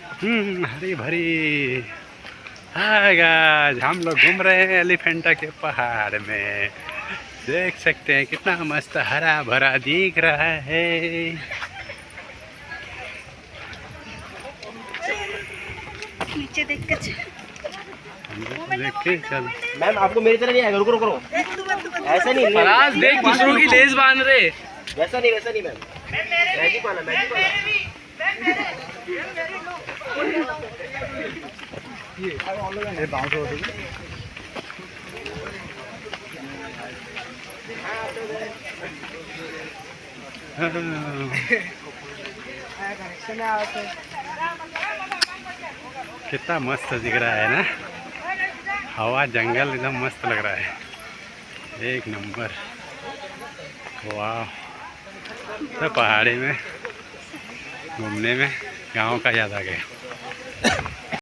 हरी भरी। Hi guys, हम लोग घूम रहे हैं एलिफेंटा के पहाड़ में। देख सकते हैं कितना मस्त हरा भरा दिख रहा है। नीचे देख के देख के चल। मैम आपको मेरी तरह नहीं आएगा, रुको रुको रुको। ऐसा नहीं फराज देख दूसरों की लेस बांध रहे। वैसा नहीं मैम। मैजिक वाला कितना मस्त दिख रहा है ना, हवा जंगल एकदम मस्त लग रहा है, एक नंबर। वाह, तो पहाड़ी में घूमने में गांव का याद आ गया।